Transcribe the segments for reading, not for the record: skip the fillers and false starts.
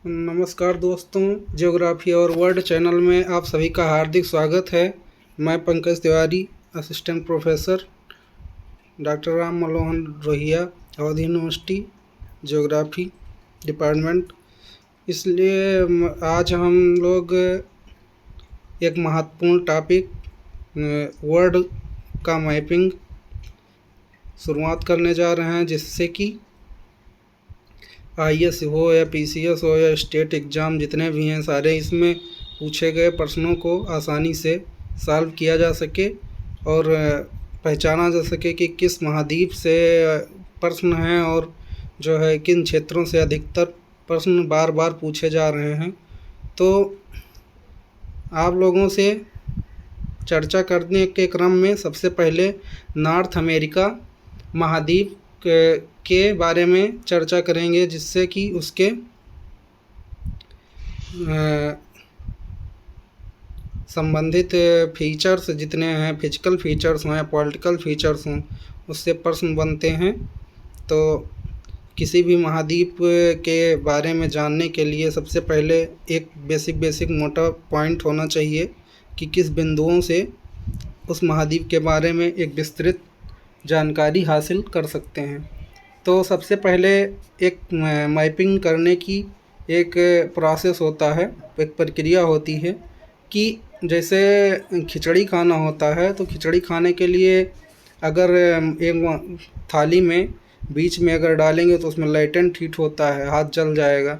नमस्कार दोस्तों, ज्योग्राफी और वर्ल्ड चैनल में आप सभी का हार्दिक स्वागत है। मैं Pankaj Tiwari, assistant professor, doctor Ram Manohar Lohia, Awadh university, geography department. इसलिए आज हम लोग एक महत्वपूर्ण टॉपिक वर्ल्ड का मैपिंग शुरुआत करने जा रहे हैं, जिससे कि आईएएस हो या पीसीएस हो या स्टेट एग्ज़ाम जितने भी हैं सारे इसमें पूछे गए प्रश्नों को आसानी से सॉल्व किया जा सके और पहचाना जा सके कि किस महाद्वीप से प्रश्न हैं और जो है किन क्षेत्रों से अधिकतर प्रश्न बार बार पूछे जा रहे हैं। तो आप लोगों से चर्चा करने के क्रम में सबसे पहले नॉर्थ अमेरिका महाद्वीप के बारे में चर्चा करेंगे, जिससे कि उसके संबंधित फीचर्स जितने हैं, फिजिकल फीचर्स हों या पॉलिटिकल फीचर्स हों, उससे प्रश्न बनते हैं। तो किसी भी महाद्वीप के बारे में जानने के लिए सबसे पहले एक बेसिक मोटा पॉइंट होना चाहिए कि किस बिंदुओं से उस महाद्वीप के बारे में एक विस्तृत जानकारी हासिल कर सकते हैं। तो सबसे पहले एक मैपिंग करने की एक प्रोसेस होता है, एक प्रक्रिया होती है कि जैसे खिचड़ी खाना होता है, तो खिचड़ी खाने के लिए अगर एक थाली में बीच में अगर डालेंगे तो उसमें लाइटेंट हीट होता है, हाथ जल जाएगा।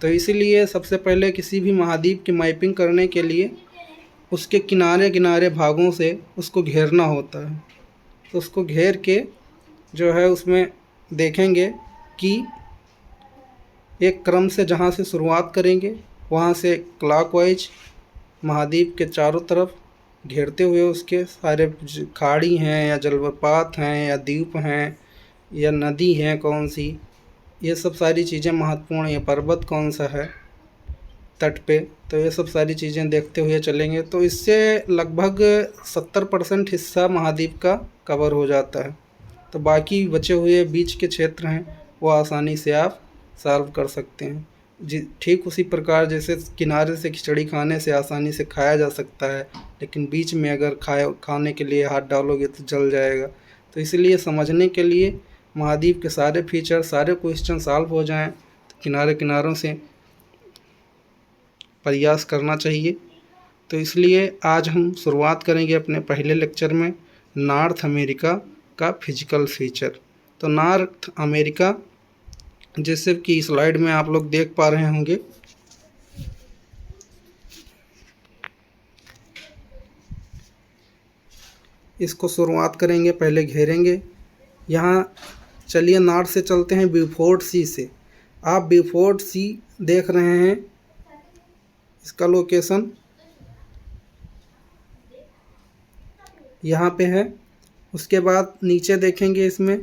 तो इसीलिए सबसे पहले किसी भी महाद्वीप की मैपिंग करने के लिए उसके किनारे किनारे भागों से उसको घेरना होता है। तो उसको घेर के जो है उसमें देखेंगे कि एक क्रम से जहाँ से शुरुआत करेंगे वहाँ से क्लॉकवाइज महाद्वीप के चारों तरफ घेरते हुए उसके सारे खाड़ी हैं या जलप्रपात हैं या द्वीप हैं या नदी हैं कौन सी, ये सब सारी चीज़ें महत्वपूर्ण हैं। पर्वत कौन सा है तट पे, तो ये सब सारी चीज़ें देखते हुए चलेंगे। तो इससे लगभग 70% हिस्सा महाद्वीप का कवर हो जाता है। तो बाकी बचे हुए बीच के क्षेत्र हैं वो आसानी से आप सॉल्व कर सकते हैं। ठीक उसी प्रकार जैसे किनारे से खिचड़ी खाने से आसानी से खाया जा सकता है, लेकिन बीच में अगर खाने के लिए हाथ डालोगे तो जल जाएगा। तो इसलिए समझने के लिए महाद्वीप के सारे फीचर, सारे क्वेश्चन सॉल्व हो जाएं, तो किनारे किनारों से प्रयास करना चाहिए। तो इसलिए आज हम शुरुआत करेंगे अपने पहले लेक्चर में नॉर्थ अमेरिका का फिजिकल फीचर। तो नॉर्थ अमेरिका जैसे कि स्लाइड में आप लोग देख पा रहे होंगे, इसको शुरुआत करेंगे, पहले घेरेंगे। यहाँ चलिए नॉर्थ से चलते हैं ब्यूफोर्ट सी से। आप ब्यूफोर्ट सी देख रहे हैं, इसका लोकेशन यहाँ पे है। उसके बाद नीचे देखेंगे, इसमें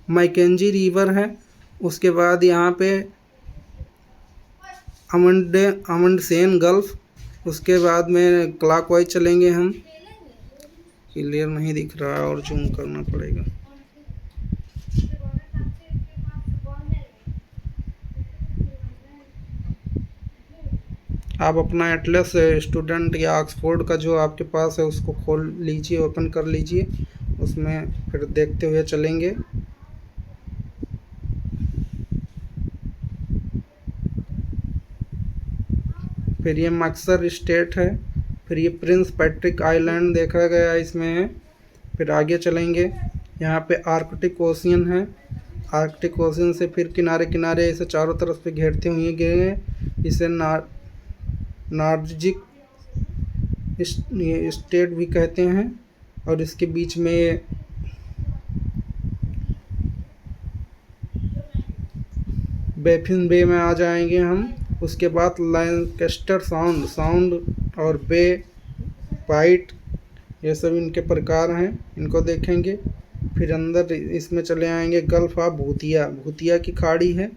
मैकेंजी रिवर है। उसके बाद यहाँ पे अमंडसेन गल्फ। उसके बाद में क्लॉकवाइज चलेंगे हम। क्लियर नहीं दिख रहा है और जूम करना पड़ेगा। आप अपना एटलस स्टूडेंट या ऑक्सफोर्ड का जो आपके पास है उसको खोल लीजिए, ओपन कर लीजिए, उसमें फिर देखते हुए चलेंगे। फिर ये मक्सर स्टेट है, फिर ये प्रिंस पैट्रिक आइलैंड देखा गया इसमें है। फिर आगे चलेंगे, यहाँ पे आर्कटिक ओशियन है। आर्कटिक ओशियन से फिर किनारे किनारे इसे चारों तरफ से घेरते हुए गए, इसे नॉर्जिक स्टेट भी कहते हैं। और इसके बीच में बैफिन बे में आ जाएंगे हम। उसके बाद लैंकेस्टर साउंड और बे वाइट, ये सब इनके प्रकार हैं, इनको देखेंगे। फिर अंदर इसमें चले आएंगे गल्फ ऑफ भूतिया की खाड़ी है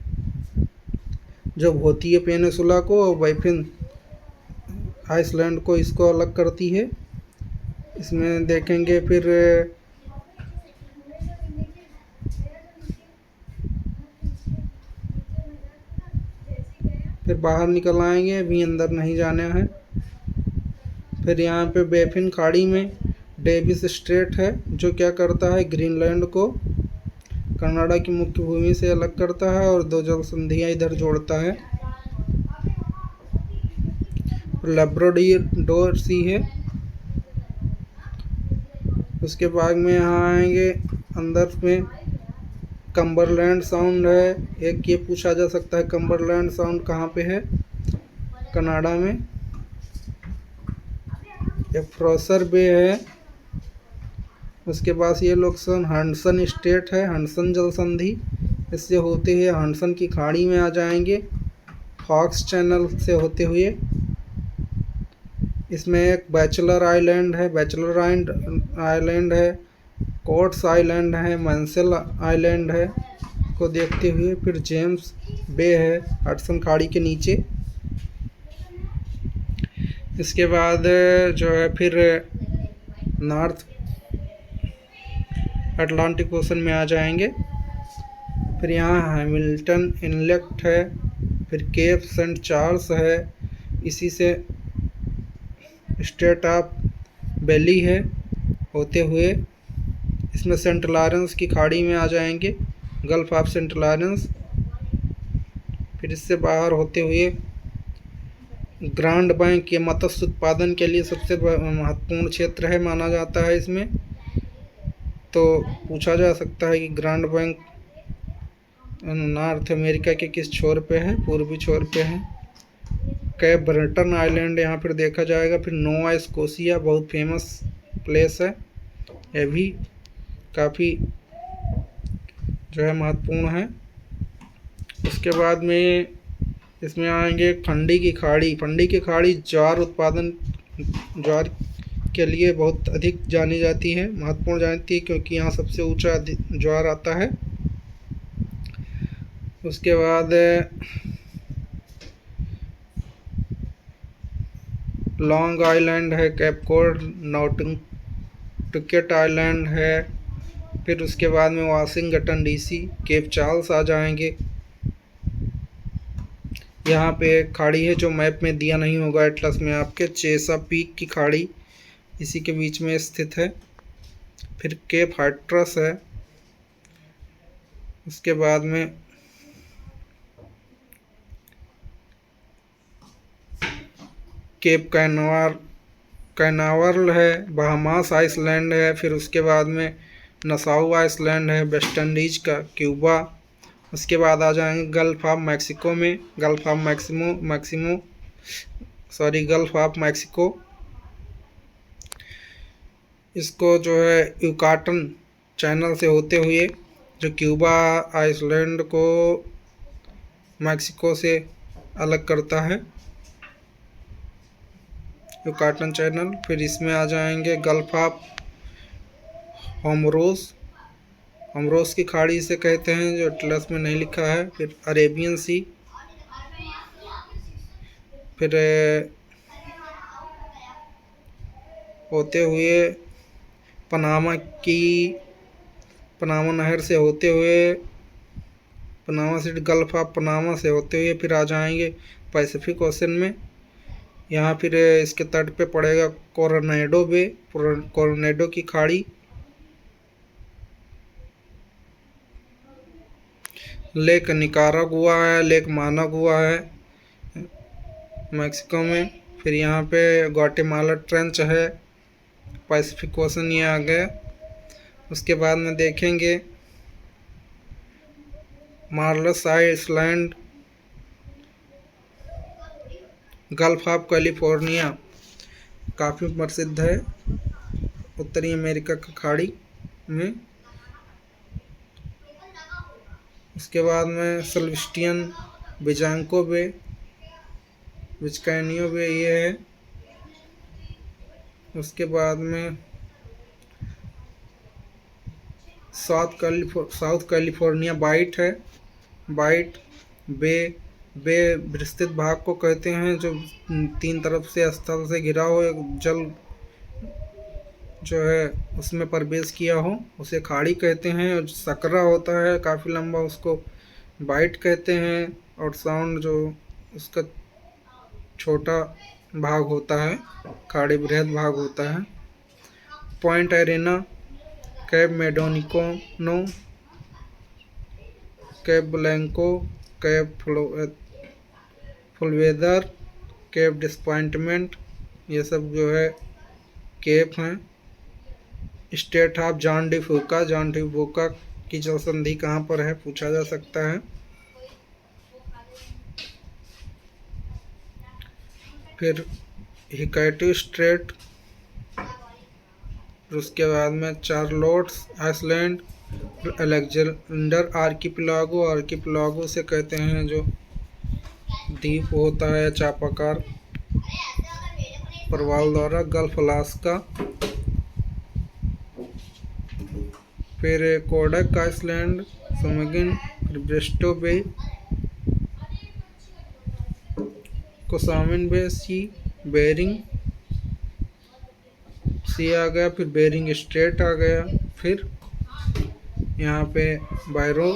जो भूतिया पेनिसुला को और बैफिन आइसलैंड को इसको अलग करती है। इसमें देखेंगे फिर फिर बाहर निकल आएंगे, अभी अंदर नहीं जाना है। फिर यहाँ पे बेफिन खाड़ी में डेविस स्ट्रेट है, जो क्या करता है, ग्रीनलैंड को कनाडा की मुख्य भूमि से अलग करता है और दो जल संधियाँ इधर जोड़ता है। लैब्राडोर सी है। उसके बाद में यहाँ आएंगे अंदर में कम्बरलैंड साउंड है। एक ये पूछा जा सकता है कम्बरलैंड साउंड कहाँ पे है, कनाडा में। एक फ्रॉसर बे है। उसके पास ये लोकेशन हडसन स्टेट है, हडसन जल संधि, इससे होते हुए हडसन की खाड़ी में आ जाएंगे फॉक्स चैनल से होते हुए। इसमें एक बैचलर आइलैंड है, आइलैंड है, कोट्स आइलैंड है, मंसेल आइलैंड है को देखते हुए। फिर जेम्स बे है हडसन खाड़ी के नीचे। इसके बाद जो है फिर नॉर्थ अटलांटिक ओशन में आ जाएंगे। फिर यहाँ हैमिल्टन इनलेट है, फिर केप सेंट चार्ल्स है, इसी से स्ट्रेट ऑफ बेली है होते हुए। इसमें सेंट लॉरेंस की खाड़ी में आ जाएंगे, गल्फ ऑफ सेंट लॉरेंस। फिर इससे बाहर होते हुए ग्रांड बैंक, ये मत्स्य उत्पादन के लिए सबसे महत्वपूर्ण क्षेत्र है माना जाता है इसमें। तो पूछा जा सकता है कि ग्रांड बैंक नॉर्थ अमेरिका के किस छोर पे है, पूर्वी छोर पे है। कैप ब्रेटन आइलैंड यहाँ पर देखा जाएगा। फिर नोवा स्कोशिया बहुत फेमस प्लेस है, ये भी काफ़ी जो है महत्वपूर्ण है। उसके बाद में इसमें आएंगे फंडी की खाड़ी। फंडी की खाड़ी ज्वार उत्पादन, ज्वार के लिए बहुत अधिक जानी जाती है, महत्वपूर्ण जाती है, क्योंकि यहाँ सबसे ऊंचा ज्वार आता है। उसके बाद लॉन्ग आइलैंड है, कैप कॉड, नॉटुकेट आइलैंड है। फिर उसके बाद में वाशिंगटन डीसी, केप चार्ल्स आ जाएंगे। यहाँ पे एक खाड़ी है जो मैप में दिया नहीं होगा एटलस में आपके, चेसापीक की खाड़ी इसी के बीच में स्थित है। फिर केप हाइट्रस है। उसके बाद में केप कैनावर्ल है, बहामास आइसलैंड है। फिर उसके बाद में नसाउ आइसलैंड है, वेस्ट इंडीज का क्यूबा। उसके बाद आ जाएंगे गल्फ ऑफ मैक्सिको में, गल्फ ऑफ मैक्सिको। इसको जो है यूकाटन चैनल से होते हुए, जो क्यूबा आइसलैंड को मैक्सिको से अलग करता है, यूकाटन चैनल। फिर इसमें आ जाएंगे गल्फ ऑफ होमरोस की खाड़ी इसे कहते हैं, जो एटलस में नहीं लिखा है। फिर अरेबियन सी। फिर होते हुए पनामा नहर से होते हुए, पनामा से गल्फ ऑफ पनामा से होते हुए फिर आ जाएंगे पैसिफिक ओशन में। यहाँ फिर इसके तट पे पड़ेगा कोरोनेडो बे, कोरोनेडो की खाड़ी। लेक निकारागुआ है, लेक मानागुआ है मैक्सिको में। फिर यहाँ पे ग्वाटेमाला ट्रेंच है, पैसिफिक ओशन ये आ गया। उसके बाद में देखेंगे मार्लस आइसलैंड, गल्फ ऑफ कैलिफोर्निया काफ़ी प्रसिद्ध है उत्तरी अमेरिका की खाड़ी में। उसके बाद में सेल्वेस्टियन, बिजांको बे, विस्कैनियो बे ये है। उसके बाद में साउथ कैलिफोर्निया बाइट है, बाइट बे विस्तृत भाग को कहते हैं, जो 3 तरफ से स्थल से घिरा हो, एक जल जो है उसमें प्रवेश किया हो उसे खाड़ी कहते हैं। और सकरा होता है काफ़ी लंबा, उसको बाइट कहते हैं। और साउंड जो उसका छोटा भाग होता है, खाड़ी बृहद भाग होता है। Point arena, cape Mendocino, cape Blanco, cape Foulweather, cape disappointment, ये सब जो है केप हैं। State of Juan de Fuca, Juan de Fuca की जल संधि कहाँ पर है, पूछा जा सकता है। फिर हिकैटी स्ट्रेट, उसके बाद में चार्लोट्स आइसलैंड, अलेक्जेंडर आर्किपिलागो, आर्किपिलागो से कहते हैं जो द्वीप होता है चापाकार प्रवाल द्वारा। गल्फ अलास्का, फिर कोडक आइसलैंड, समगिन, फिर ब्रिस्टो बे, कोसामिन बे, सी, बेरिंग सी आ गया, फिर बेरिंग स्ट्रेट आ गया, फिर यहाँ पे बायरो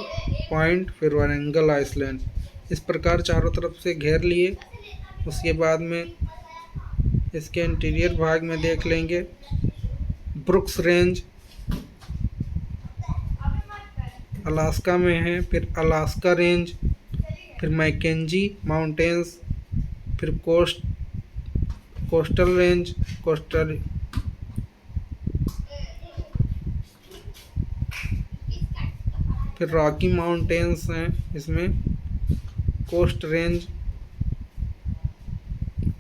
पॉइंट, फिर वारेंगल आइसलैंड। इस प्रकार चारों तरफ से घेर लिए। उसके बाद में इसके इंटीरियर भाग में देख लेंगे ब्रुक्स रेंज अलास्का में है, फिर अलास्का रेंज, फिर मैकेंजी माउंटेन्स, फिर कोस्टल रेंज, फिर रॉकी माउंटेन्स हैं इसमें, coast range,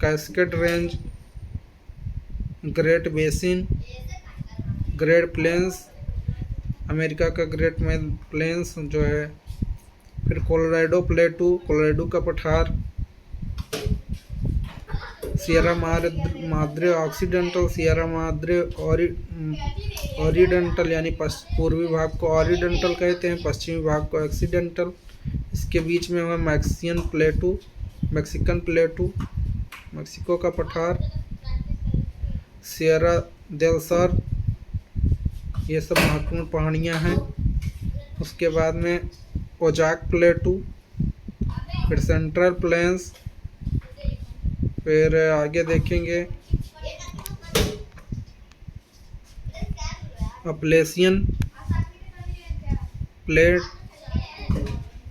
cascade range, great basin, great plains, America का ग्रेट प्लेन्स जो है, फिर कोलोराडो प्लेटू, कोलोराडो का पठार, Sierra Madre occidental, Sierra Madre oriental, यानी पूर्वी भाग को ओरिडेंटल कहते हैं, पश्चिमी भाग को ऑक्सीडेंटल। इसके बीच में हुआ मैक्सिकन प्लेटू, मैक्सिको का पठार, सियरा देल सर, ये सब महत्वपूर्ण पहाड़ियाँ हैं। उसके बाद में ओजाक प्लेटू, फिर सेंट्रल प्लेन्स, फिर आगे देखेंगे अपलेशियन प्लेट,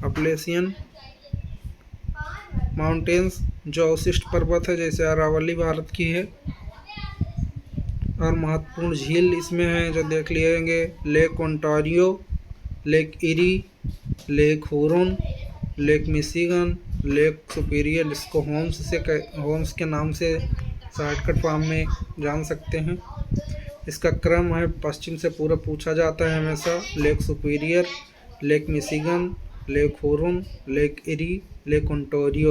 अपलेशियन माउंटेन्स जो अवशिष्ट पर्वत है, जैसे अरावली भारत की है। और महत्वपूर्ण झील इसमें है जो देख लिएंगे, lake Ontario, lake Erie, lake Huron, lake Michigan, lake Superior, जिसको होम्स के नाम से शॉर्टकट फॉर्म में जान सकते हैं। इसका क्रम है पश्चिम से पूर्व पूछा जाता है हमेशा, lake Superior, lake Michigan, lake Huron, lake Erie, lake Ontario.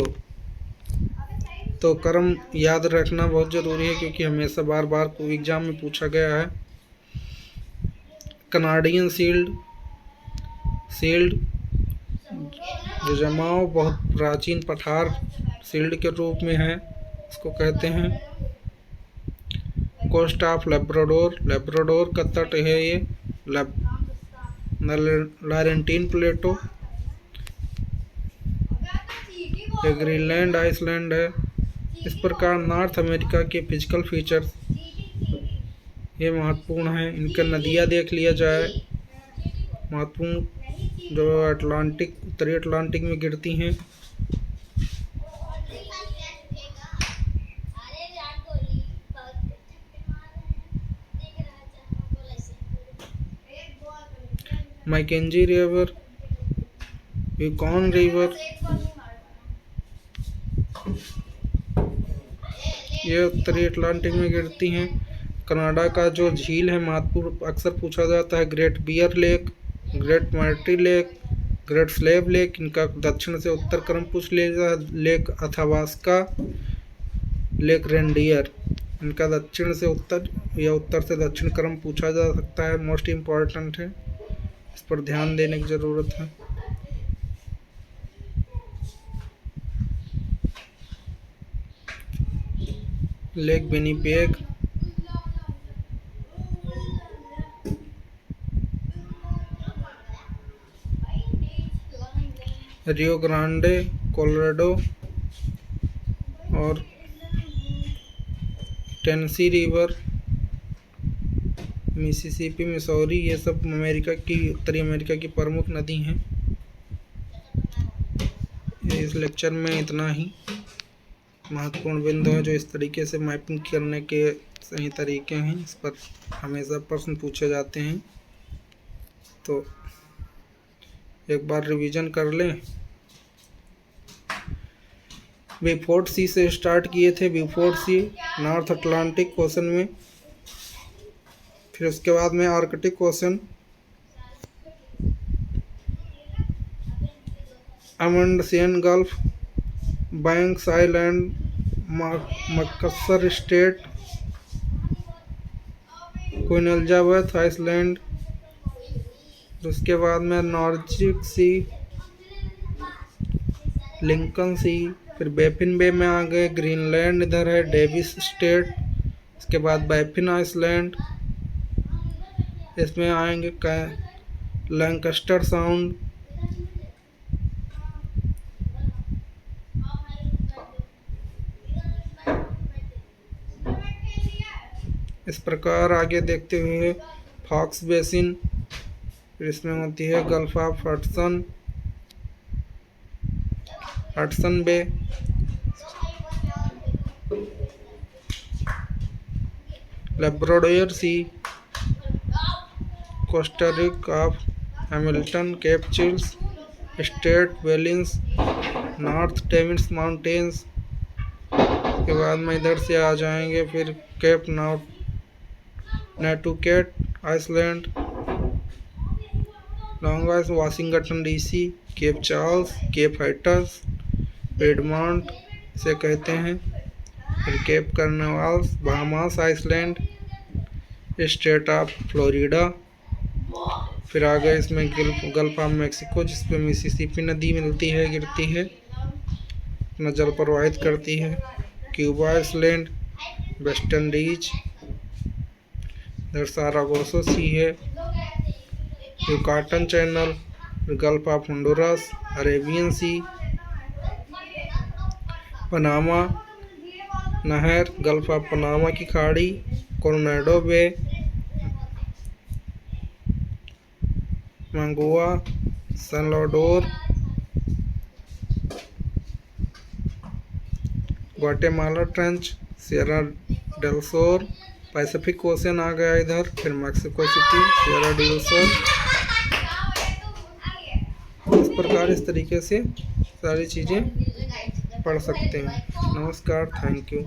तो क्रम याद रखना बहुत ज़रूरी है क्योंकि हमेशा बार बार एग्जाम में पूछा गया है। कनाडियन शील्ड जो जमाव बहुत प्राचीन पठार शील्ड के रूप में है, इसको कहते हैं। कोस्ट ऑफ लेब्राडोर का तट है ये, लॉरेंटीन प्लेटो, ये ग्रीनलैंड आइसलैंड है। इस प्रकार नॉर्थ अमेरिका के फिजिकल फीचर्स ये महत्वपूर्ण हैं। इनका नदियाँ देख लिया जाए, महत्वपूर्ण जो उत्तरी अटलांटिक में गिरती हैं। मैकेंजी रिवर, यूकॉन रिवर, ये उत्तरी अटलांटिक में गिरती हैं। कनाडा का जो झील है महत्वपूर्ण अक्सर पूछा जाता है, ग्रेट बियर लेक, ग्रेट मर्टी लेक, ग्रेट स्लेव लेक। इनका दक्षिण से उत्तर क्रम पूछ लिया, लेक अथावास्का, लेक रेंडियर। इनका दक्षिण से उत्तर या उत्तर से दक्षिण क्रम पूछा जा सकता है, मोस्ट इम्पॉर्टेंट है, इस पर ध्यान देने की ज़रूरत है। Lake Winnipeg, Rio Grande, Colorado, और टेनेसी रिवर, मिसिसिपी, मिसौरी, ये सब उत्तरी अमेरिका की प्रमुख नदी हैं। इस लेक्चर में इतना ही महत्वपूर्ण बिंदु है जो इस तरीके से मैपिंग करने के सही तरीके हैं, इस पर हमेशा प्रश्न पूछे जाते हैं। तो एक बार रिवीजन कर लें। बिफोर्ड सी से स्टार्ट किए थे, Beaufort sea north Atlantic ocean में, फिर उसके बाद में Arctic ocean, Amundsen gulf, Banks island, Makassar strait, queen Elizabeth island, उसके बाद में नॉर्जिक सी, लिंकन सी, फिर बैफिन बे में आ गए, ग्रीनलैंड इधर है, डेविस स्ट्रेट, इसके बाद बैफिन आइसलैंड, इसमें आएंगे लैंकस्टर साउंड, इस प्रकार आगे देखते हुए फॉक्स बेसिन, फिर इसमें होती है gulf of Hudson bay, Labrador sea, Costa Rica of Hamilton, cape Chiles, strait Wellins, north टेमिस माउंटेन्स, के बाद में इधर से आ जाएंगे फिर cape Nantucket island, long ice, Washington DC, cape Charles, cape Hatteras, Piedmont से कहते हैं, फिर cape Canaveral, Bahamas island, state of Florida, फिर आ गए इसमें गल्फ ऑफ मेक्सिको जिसपे मिसिसिपी नदी मिलती है, गिरती है, अपना जल प्रवाहित करती है, क्यूबा आइसलैंड, वेस्ट इंडीज, इधर सारागोसो सी है, Yucatan channel, gulf of Honduras, Arabian sea, Panama नहर, गल्फ ऑफ पनामा की खाड़ी, Coronado bay, Managua, Salvador, Guatemala trench, Sierra del Sur, Pacific ocean आ गया इधर, फिर मैक्सिको सिटी, सियरा डेल सोर, इस प्रकार इस तरीके से सारी चीज़ें पढ़ सकते हैं। नमस्कार, थैंक यू।